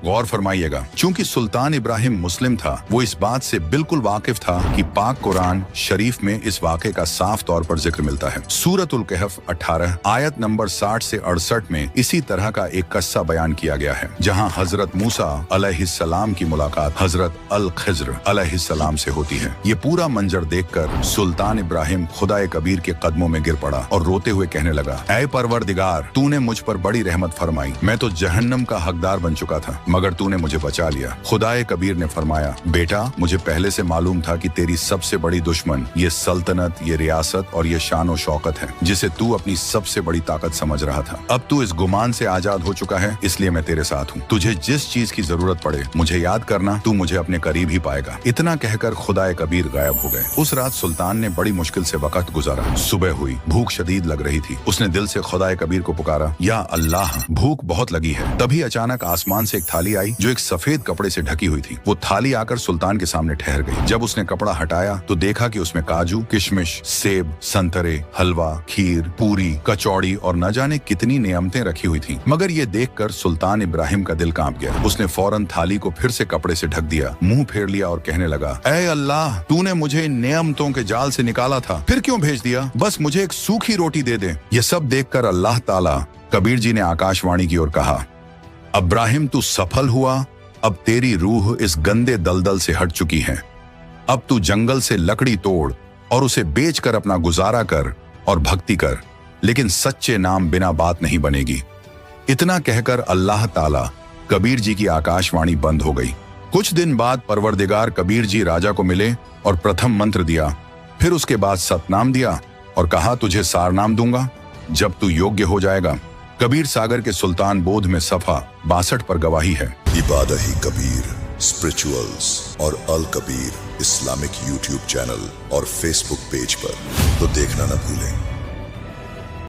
गौर फरमाइएगा, चूंकि सुल्तान इब्राहिम मुस्लिम था, वो इस बात से बिल्कुल वाकिफ था कि पाक कुरान शरीफ में इस वाक़े का साफ तौर पर जिक्र मिलता है। सूरतुल कहफ 18 आयत नंबर 60 से 68 में इसी तरह का एक किस्सा बयान किया गया है, जहां हजरत मूसा अलैहिस्सलाम की मुलाकात हजरत अल खिज्र अलैहिस्सलाम से होती है। ये पूरा मंजर देखकर सुल्तान इब्राहिम खुदाए कबीर के कदमों में गिर पड़ा और रोते हुए कहने लगा, ऐ परवरदिगार, तूने मुझ पर बड़ी रहमत फरमाई। मैं तो जहन्नम का हकदार बन चुका था, मगर तूने मुझे बचा लिया। खुदाए कबीर ने फरमाया, बेटा, मुझे पहले से मालूम था कि तेरी सबसे बड़ी दुश्मन ये सल्तनत, ये रियासत और ये शान शौकत है, जिसे तू अपनी सबसे बड़ी ताकत समझ रहा था। अब तू इस गुमान से आजाद हो चुका है, इसलिए मैं तेरे साथ हूँ। तुझे जिस चीज की जरूरत पड़े मुझे याद करना, तू मुझे अपने करीब ही पाएगा। इतना कहकर खुदाए कबीर गायब हो गए। उस रात सुल्तान ने बड़ी मुश्किल से वक्त गुजारा। सुबह हुई, भूख शदीद लग रही थी। उसने दिल से खुदाए कबीर को पुकारा, या अल्लाह, भूख बहुत लगी है। तभी अचानक आसमान से एक थाली आई जो एक सफेद कपड़े से ढकी हुई थी। वो थाली आकर सुल्तान के सामने ठहर गई। जब उसने कपड़ा हटाया तो देखा कि उसमें काजू, किशमिश, सेब, संतरे, हलवा, खीर, पूरी, कचौड़ी और न जाने कितनी नियमतें रखी हुई थी। मगर ये देखकर सुल्तान इब्राहिम का दिल कांप गया। उसने फौरन थाली को फिर से कपड़े से ढक दिया, मुंह फेर लिया और कहने लगा, ऐ अल्लाह, तूने मुझे इन नियमतों के जाल से निकाला था, फिर क्यों भेज दिया? बस मुझे एक सूखी रोटी दे दे। ये सब देखकर अल्लाह ताला कबीर जी ने आकाशवाणी की ओर कहा, इब्राहिम, तू सफल हुआ। अब तेरी रूह इस गंदे दलदल से हट चुकी है। अब तू जंगल से लकड़ी तोड़ और उसे बेचकर अपना गुजारा कर और भक्ति कर, लेकिन सच्चे नाम बिना बात नहीं बनेगी। इतना कहकर अल्लाह ताला कबीर जी की आकाशवाणी बंद हो गई। कुछ दिन बाद परवरदिगार कबीर जी राजा को मिले और प्रथम मंत्र दिया, फिर उसके बाद सतनाम दिया और कहा, तुझे सारनाम दूंगा जब तू योग्य हो जाएगा। कबीर सागर के सुल्तान बोध में सफा 62 पर गवाही है। इबादत ही कबीर स्पिरिचुअल्स और अल कबीर इस्लामिक यूट्यूब चैनल और फेसबुक पेज पर तो देखना न भूलें।